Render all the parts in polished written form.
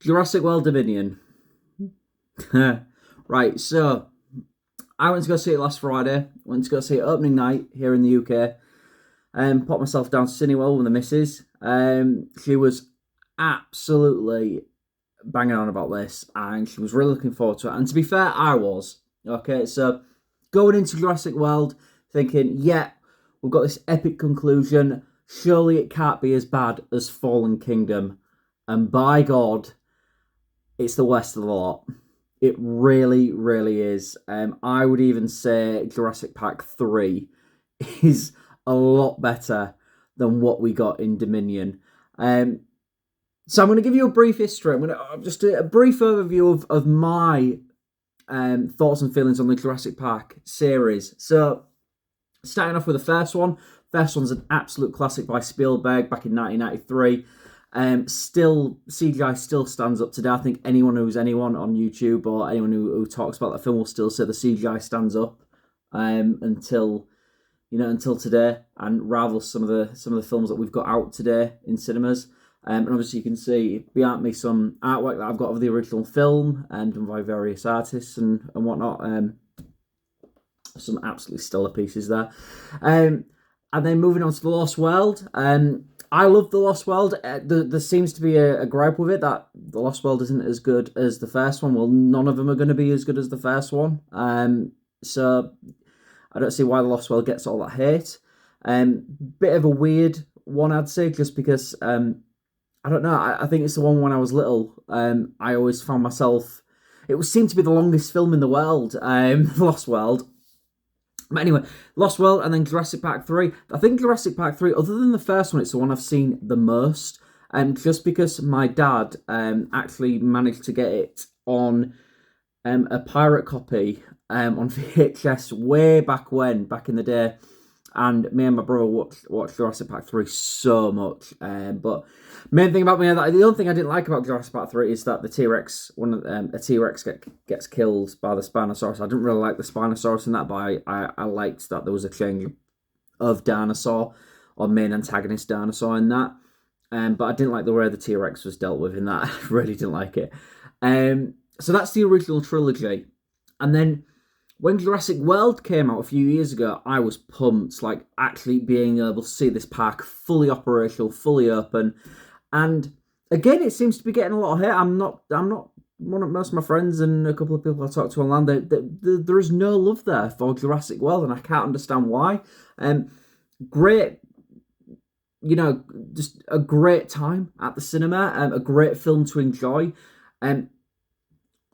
Jurassic World Dominion. Right, so I went to go see it last Friday. Went to go see it opening night here in the UK. Popped myself down to Cineworld with the missus. She was absolutely banging on about this, and she was really looking forward to it. And to be fair, I was. Okay, so going into Jurassic World, thinking, yeah, we've got this epic conclusion. Surely it can't be as bad as Fallen Kingdom. And by God, it's the worst of the lot. It really, really is. I would even say Jurassic Park 3 is a lot better than what we got in Dominion. So I'm going to give you a brief history. I'm going to just do a brief overview of my thoughts and feelings on the Jurassic Park series. So starting off with the first one. First one's an absolute classic by Spielberg back in 1993. Still, CGI still stands up today. I think anyone on YouTube or anyone who talks about that film will still say the CGI stands up until today, and rivals some of the films that we've got out today in cinemas. And obviously you can see behind me some artwork that I've got of the original film done by various artists and whatnot. Some absolutely stellar pieces there. And then moving on to The Lost World. I love The Lost World. There seems to be a gripe with it that The Lost World isn't as good as the first one. Well, none of them are going to be as good as the first one. So I don't see why The Lost World gets all that hate. Bit of a weird one, I'd say, just because, I don't know, I think it's the one when I was little. I always found myself, it seemed to be the longest film in the world, The Lost World. But anyway, Lost World and then Jurassic Park 3. I think Jurassic Park 3, other than the first one, it's the one I've seen the most. Just because my dad actually managed to get it on a pirate copy on VHS way back in the day. And me and my brother watched Jurassic Park 3 so much. But main thing about the only thing I didn't like about Jurassic Park 3 is that the T-Rex, a T-Rex gets killed by the Spinosaurus. I didn't really like the Spinosaurus in that, but I liked that there was a change of Dinosaur, or main antagonist Dinosaur in that. But I didn't like the way the T-Rex was dealt with in that. I really didn't like it. So that's the original trilogy. And then when Jurassic World came out a few years ago, I was pumped, like actually being able to see this park fully operational, fully open. And again, it seems to be getting a lot of hate. I'm not one of most of my friends and a couple of people I talked to online. There is no love there for Jurassic World, and I can't understand why. Great, just a great time at the cinema, a great film to enjoy.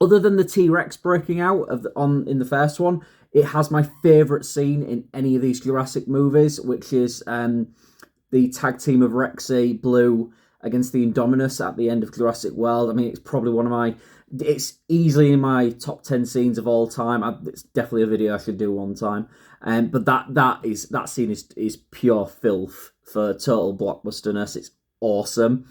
Other than the T-Rex breaking out in the first one, it has my favourite scene in any of these Jurassic movies, which is the tag team of Rexy, Blue, against the Indominus at the end of Jurassic World. I mean, it's probably it's easily in my top 10 scenes of all time. It's definitely a video I should do one time. But that scene is pure filth for total blockbusterness. It's awesome.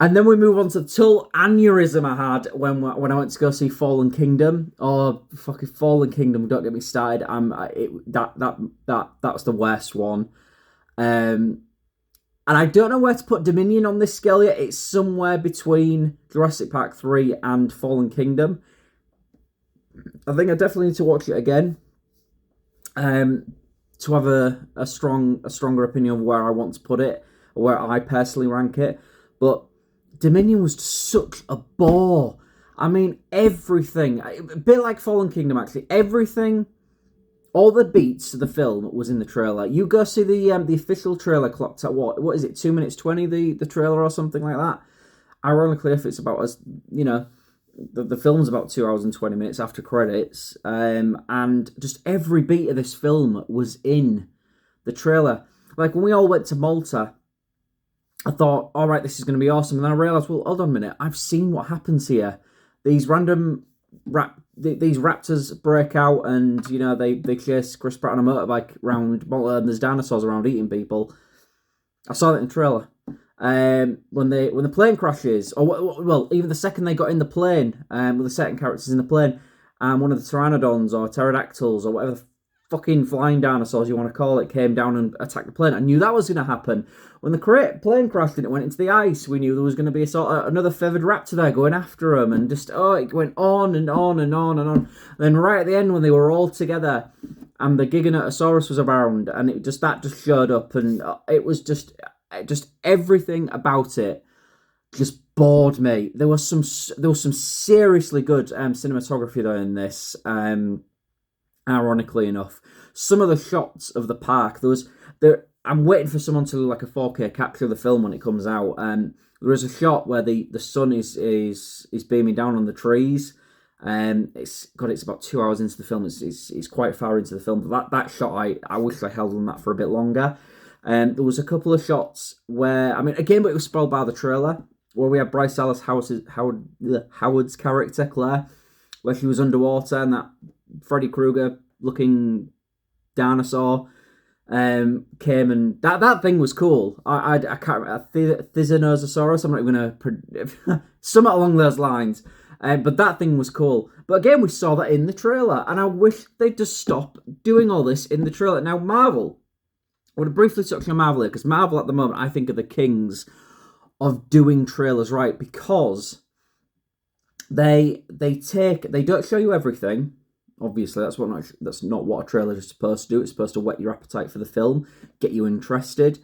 And then we move on to the total aneurysm I had when I went to go see Fallen Kingdom. Oh, fucking Fallen Kingdom! Don't get me started. That was the worst one. And I don't know where to put Dominion on this scale yet. It's somewhere between Jurassic Park 3 and Fallen Kingdom. I think I definitely need to watch it again. To have a stronger opinion of where I want to put it, or where I personally rank it. But Dominion was such a bore. I mean, everything, a bit like Fallen Kingdom actually, everything, all the beats of the film was in the trailer. You go see the official trailer clocked at what is it, 2 minutes 20, the trailer or something like that. Ironically, if it's about as, the film's about 2 hours and 20 minutes after credits, and just every beat of this film was in the trailer. Like when we all went to Malta, I thought, all right, this is going to be awesome. And then I realised, well, hold on a minute. I've seen what happens here. These random these raptors break out and, they chase Chris Pratt on a motorbike around Malta and there's dinosaurs around eating people. I saw that in the trailer. When the plane crashes, or well, even the second they got in the plane, with the second characters in the plane, and one of the pteranodons or pterodactyls or whatever the fucking flying dinosaurs, you want to call it, came down and attacked the plane. I knew that was going to happen. When the plane crashed and it went into the ice, we knew there was going to be a sort of another feathered raptor there going after them, and just, it went on and on and on and on. And then right at the end, when they were all together, and the Giganotosaurus was around, and that just showed up, and it was just everything about it just bored me. There was some seriously good cinematography though in this. Ironically enough, some of the shots of the park, I'm waiting for someone to do like a 4K capture of the film when it comes out. There is a shot where the sun is beaming down on the trees. It's about 2 hours into the film. It's quite far into the film. But that shot, I wish I held on that for a bit longer. There was a couple of shots where, again, but it was spoiled by the trailer, where we had Bryce Dallas Howard's character, Claire, where she was underwater, and that Freddy Krueger looking dinosaur came, and that thing was cool. I can't remember, Thizanosaurus, I'm not even gonna something along those lines. But that thing was cool. But again, we saw that in the trailer, and I wish they'd just stop doing all this in the trailer. Now, Marvel, I want to briefly touch on Marvel here, because Marvel at the moment, I think, are the kings of doing trailers right, because they don't show you everything. Obviously, that's not what a trailer is supposed to do. It's supposed to whet your appetite for the film, get you interested.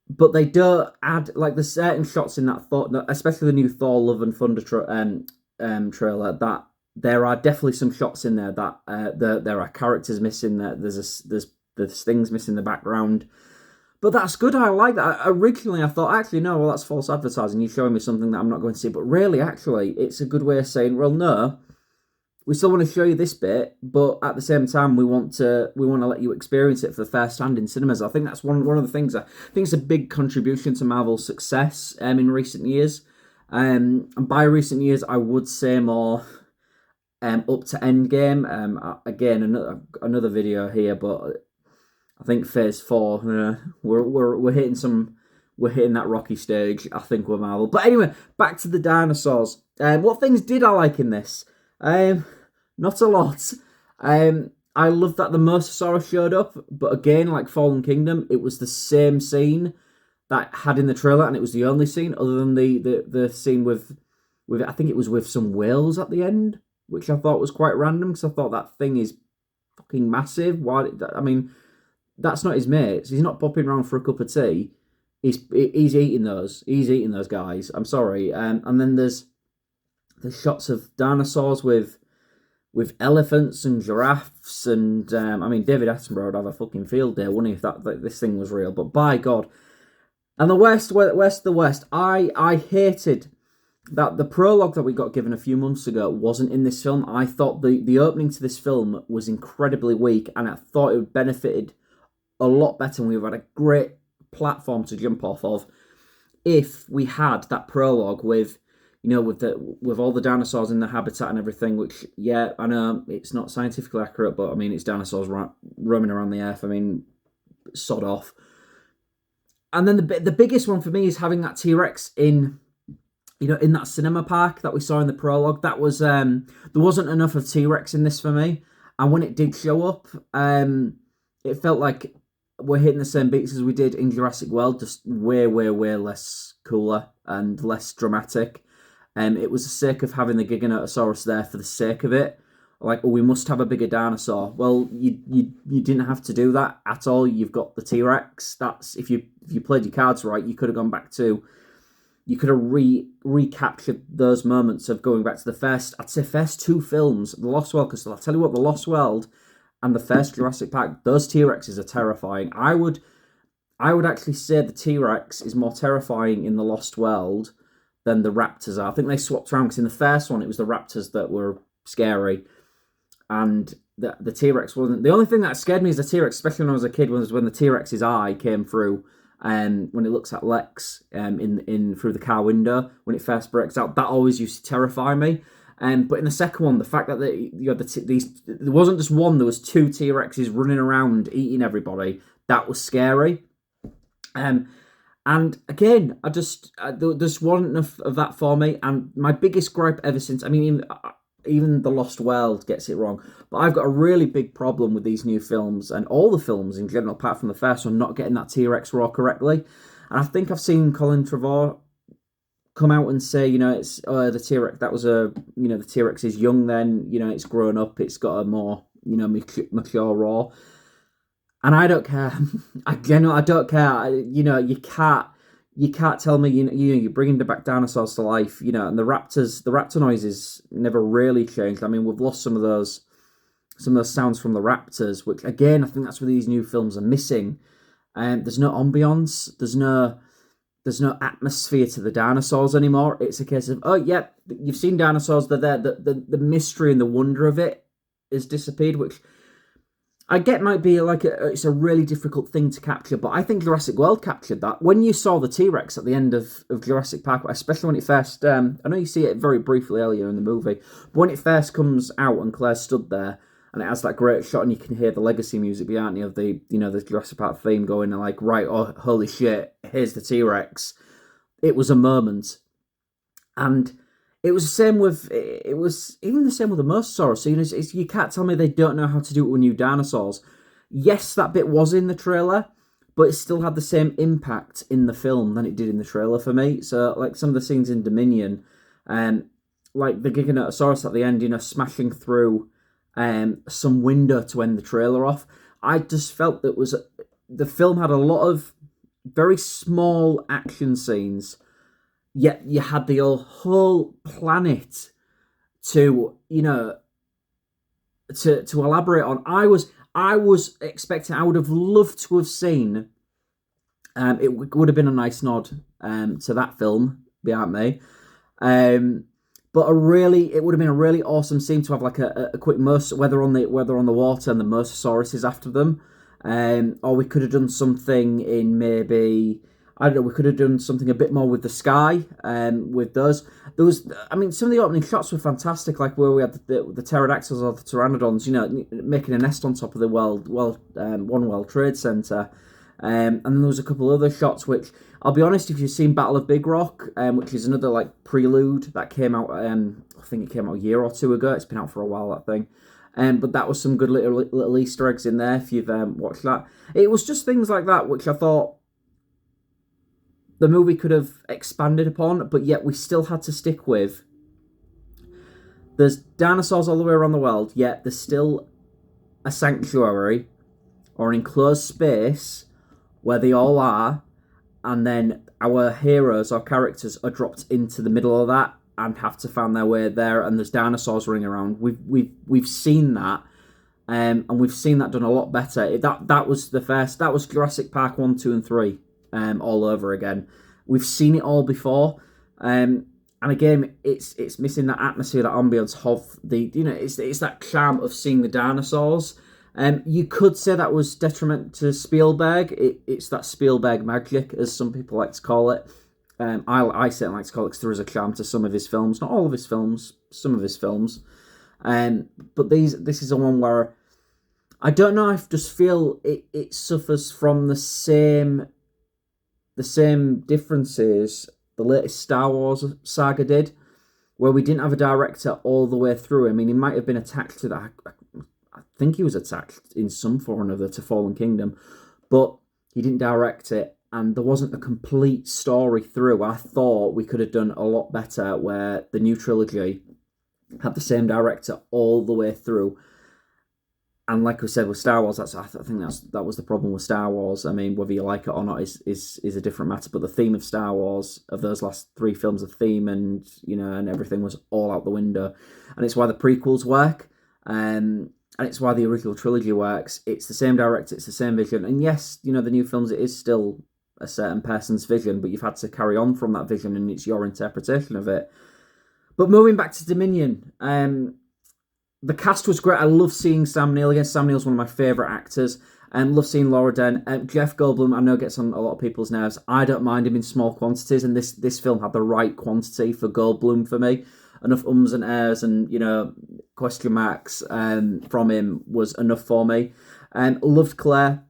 But they don't add, like, the certain shots in that especially the new Thor: Love and Thunder trailer, that there are definitely some shots in there that there are characters missing. There's things missing in the background. But that's good. I like that. Originally, I thought, actually, no, well, that's false advertising. You're showing me something that I'm not going to see. But really, actually, it's a good way of saying, well, no, we still want to show you this bit, but at the same time, we want to let you experience it for the first hand in cinemas. I think that's one of the things. I think it's a big contribution to Marvel's success in recent years. And by recent years, I would say more up to Endgame. Again, another video here, but I think Phase 4, we're hitting that rocky stage, I think, with Marvel. But anyway, back to the dinosaurs. What things did I like in this? Not a lot. I love that the Mosasaurus showed up, but again, like Fallen Kingdom, it was the same scene that had in the trailer, and it was the only scene other than the scene with I think it was with some whales at the end, which I thought was quite random, because I thought that thing is fucking massive. Why? That's not his mates. He's not popping around for a cup of tea. He's eating those. He's eating those guys. I'm sorry. And then there's shots of dinosaurs with elephants and giraffes, and David Attenborough would have a fucking field day, wouldn't he, if this thing was real? But by God. And the West, I hated that the prologue that we got given a few months ago wasn't in this film. I thought the opening to this film was incredibly weak, and I thought it would benefited a lot better, and we would have had a great platform to jump off of if we had that prologue with all the dinosaurs in the habitat and everything, which, yeah, I know it's not scientifically accurate, but it's dinosaurs roaming around the earth. Sod off. And then the biggest one for me is having that T-Rex in that cinema park that we saw in the prologue. That was there wasn't enough of T-Rex in this for me, and when it did show up, it felt like we're hitting the same beats as we did in Jurassic World, just way, way, way less cooler and less dramatic. It was the sake of having the Giganotosaurus there for the sake of it. Like, we must have a bigger dinosaur. Well, you didn't have to do that at all. You've got the T-Rex. That's if you played your cards right, you could have gone back to. You could have recaptured those moments of going back to the first two films, The Lost World. Because I'll tell you what, The Lost World and the first Jurassic Park, those T-Rexes are terrifying. I would actually say the T-Rex is more terrifying in The Lost World than the raptors are. I think they swapped around, because in the first one, it was the raptors that were scary, and the T-Rex wasn't. The only thing that scared me is the T-Rex, especially when I was a kid, was when the T-Rex's eye came through, when it looks at Lex in through the car window, when it first breaks out. That always used to terrify me. But in the second one, the fact that there wasn't just one, there was two T-Rexes running around eating everybody, that was scary. And again, there just wasn't enough of that for me. And my biggest gripe ever since, even The Lost World gets it wrong. But I've got a really big problem with these new films and all the films in general, apart from the first one, not getting that T-Rex roar correctly. And I think I've seen Colin Trevorrow come out and say, it's the T-Rex, that was the T-Rex is young then, it's grown up, it's got a more, mature roar. And I don't care. I don't care. You can't tell me, you're bringing back dinosaurs to life, and the raptor noises never really changed. I mean, we've lost some of those sounds from the raptors, which again, I think that's where these new films are missing. There's no ambience. There's no atmosphere to the dinosaurs anymore. It's a case of, oh, yeah, you've seen dinosaurs, they're there. The mystery and the wonder of it has disappeared, which I get might be it's a really difficult thing to capture, but I think Jurassic World captured that. When you saw the T-Rex at the end of Jurassic Park, especially when it first, I know you see it very briefly earlier in the movie, but when it first comes out and Claire stood there, and it has that great shot, and you can hear the legacy music behind you of the Jurassic Park theme going, and right, oh, holy shit, here's the T-Rex. It was a moment. And it was the same with the Mosasaurus. So, you can't tell me they don't know how to do it with new dinosaurs. Yes, that bit was in the trailer, but it still had the same impact in the film than it did in the trailer for me. So, like some of the scenes in Dominion, like the Giganotosaurus at the end, smashing through some window to end the trailer off. I just felt that the film had a lot of very small action scenes, yet you had the whole planet to to elaborate on. I was expecting. I would have loved to have seen. It would have been a nice nod to that film behind me. But it would have been a really awesome scene to have like a quick whether on the water and the Mosasaurus is after them, or we could have done something in maybe, I don't know, we could have done something a bit more with the sky, with those. There was, I mean, some of the opening shots were fantastic, like where we had the pterodactyls or the pteranodons, making a nest on top of the One World Trade Center. And then there was a couple other shots which, I'll be honest, if you've seen Battle of Big Rock, which is another like prelude that came out, I think it came out a year or two ago. It's been out for a while, that thing. But that was some good little Easter eggs in there if you've watched that. It was just things like that which I thought the movie could have expanded upon, but yet we still had to stick with. There's dinosaurs all the way around the world, yet there's still a sanctuary or an enclosed space where they all are, and then our heroes or characters are dropped into the middle of that and have to find their way there, and there's dinosaurs running around. We've seen that, and we've seen that done a lot better. That was Jurassic Park 1, 2, and 3, all over again. We've seen it all before, and again, it's missing that atmosphere, that ambience of it's that charm of seeing the dinosaurs. You could say that was detriment to Spielberg. It's that Spielberg magic, as some people like to call it. I certainly like to call it because there is a charm to some of his films. Not all of his films, some of his films. But this is a one where I don't know, I just feel it suffers from the same differences the latest Star Wars saga did, where we didn't have a director all the way through. I mean, he might have been attached to that. I think he was attached in some form or another to Fallen Kingdom, but he didn't direct it, and there wasn't a complete story through. I thought we could have done a lot better where the new trilogy had the same director all the way through. And like we said with Star Wars, I think that was the problem with Star Wars. I mean, whether you like it or not is a different matter. But the theme of Star Wars, of those last 3 films, of theme and everything was all out the window. And it's why the prequels work. And it's why the original trilogy works. It's the same director, it's the same vision. And yes, the new films, it is still a certain person's vision, but you've had to carry on from that vision, and it's your interpretation of it. But moving back to Dominion, the cast was great. I love seeing Sam Neill again. Sam Neill's one of my favourite actors. Love seeing Laura Dern. Jeff Goldblum, I know, gets on a lot of people's nerves. I don't mind him in small quantities, and this film had the right quantity for Goldblum for me. Enough ums and ahs and, question marks from him was enough for me. Loved Claire.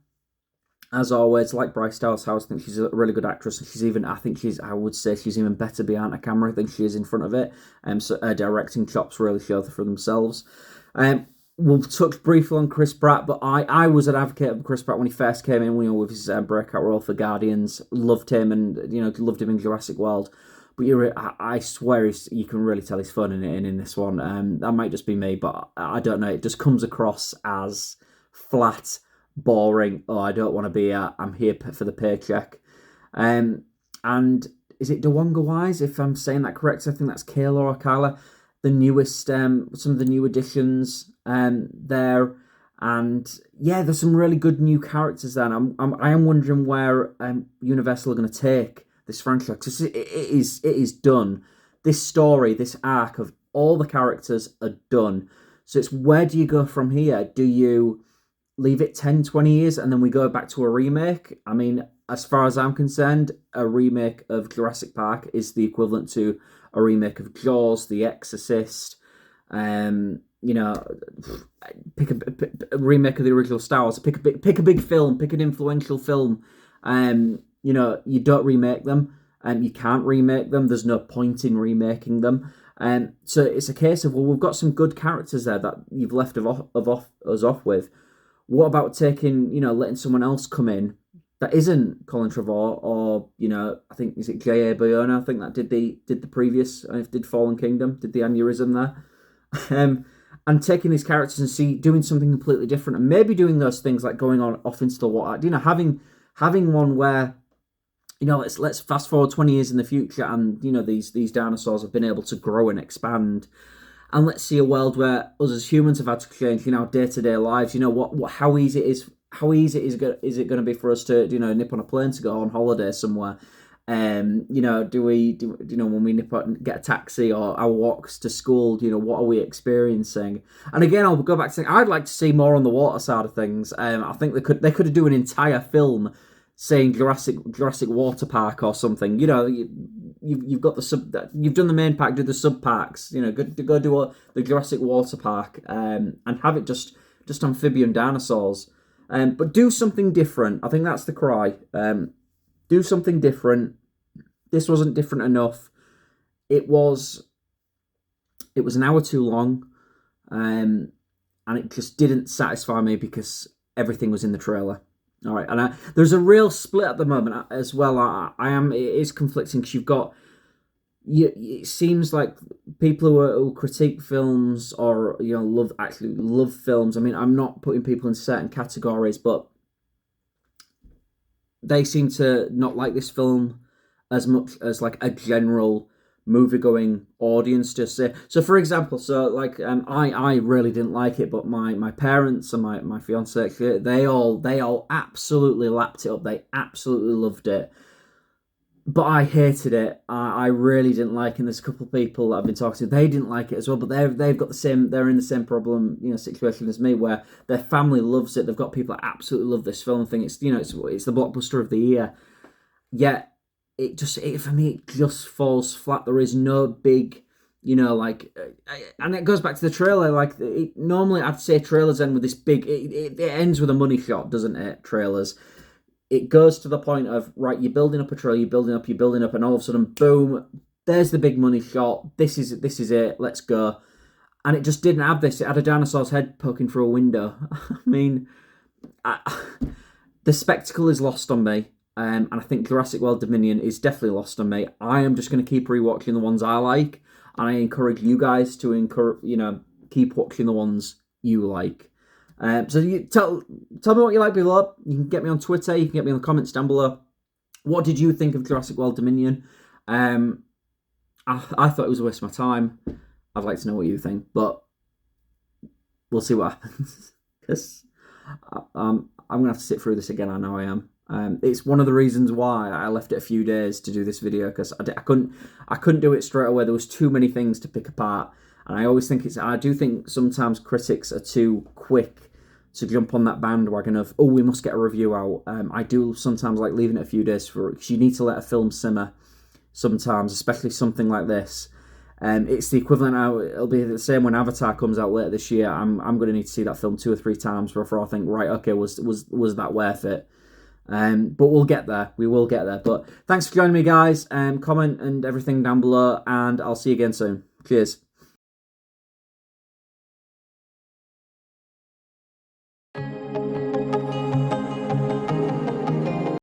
As always, like Bryce Dallas Howard, I think she's a really good actress. I would say she's even better behind a camera than she is in front of it. So her directing chops really show for themselves. We'll touch briefly on Chris Pratt, but I was an advocate of Chris Pratt when he first came in, with his breakout role for Guardians. Loved him, and loved him in Jurassic World. But I swear you can really tell he's fun in this one. That might just be me, but I don't know. It just comes across as flat, boring. Oh, I don't want to be here. I'm here for the paycheck. And is it Dewonga Wise? If I'm saying that correct, I think that's Kayla or Kyla. The newest, some of the new additions there, and yeah, there's some really good new characters there. And I am wondering where Universal are going to take this franchise, because it is done. This story, this arc of all the characters are done. So it's, where do you go from here? Do you leave it 10, 20 years and then we go back to a remake? I mean, as far as I'm concerned, a remake of Jurassic Park is the equivalent to a remake of Jaws, The Exorcist, pick a remake of the original Star Wars. Pick a big film, pick an influential film. You don't remake them, and you can't remake them. There's no point in remaking them. So it's a case of, well, we've got some good characters there that you've left us off with. What about taking, letting someone else come in that isn't Colin Trevorrow, or I think, is it J.A. Bayona? I think that did the previous, did Fallen Kingdom, did the aneurysm there. And taking these characters and doing something completely different, and maybe doing those things like going off into the water. Having one where, let's fast forward 20 years in the future, and these dinosaurs have been able to grow and expand, and let's see a world where us as humans have had to change, day-to-day lives. How easy is it going to be for us to nip on a plane to go on holiday somewhere? Do we when we nip out and get a taxi, or our walks to school, what are we experiencing? And again, I'll go back to saying I'd like to see more on the water side of things. I think they could do an entire film saying Jurassic Water Park or something. You've got you've done the main park, do the sub parks. Go do the Jurassic Water Park, and have it just amphibian dinosaurs. But do something different. I think that's the cry. Do something different. This wasn't different enough. It was an hour too long, and it just didn't satisfy me because everything was in the trailer. All right, and there's a real split at the moment as well. It is conflicting, because it seems like people who critique films, or love films. I mean, I'm not putting people in certain categories, but they seem to not like this film as much as like a general movie-going audience just say. So for example, I really didn't like it, but my parents and my fiance, they all absolutely lapped it up. They absolutely loved it. But I hated it. I really didn't like it. And there's a couple of people that I've been talking to, they didn't like it as well. But they've got they're in the same problem, situation as me, where their family loves it. They've got people that absolutely love this film and think it's the blockbuster of the year. Yet for me, it just falls flat. There is no big, and it goes back to the trailer. Normally I'd say trailers end with this big. It ends with a money shot, doesn't it? Trailers. It goes to the point of, right, you're building up a trailer, you're building up, and all of a sudden, boom, there's the big money shot. This is it. Let's go. And it just didn't have this. It had a dinosaur's head poking through a window. I mean, the spectacle is lost on me. And I think Jurassic World Dominion is definitely lost on me. I am just going to keep rewatching the ones I like, and I encourage you guys to keep watching the ones you like. So you tell me what you like below. You can get me on Twitter. You can get me in the comments down below. What did you think of Jurassic World Dominion? I thought it was a waste of my time. I'd like to know what you think, but we'll see what happens. Because I'm gonna have to sit through this again. I know I am. It's one of the reasons why I left it a few days to do this video, because I couldn't do it straight away. There was too many things to pick apart, and I do think sometimes critics are too quick to jump on that bandwagon of, oh, we must get a review out. I do sometimes like leaving it a few days because you need to let a film simmer sometimes, especially something like this. It's the equivalent now. It'll be the same when Avatar comes out later this year. I'm going to need to see that film 2 or 3 times before I think, right, okay, was that worth it? But we'll get there. We will get there. But thanks for joining me, guys. Comment and everything down below, and I'll see you again soon. Cheers.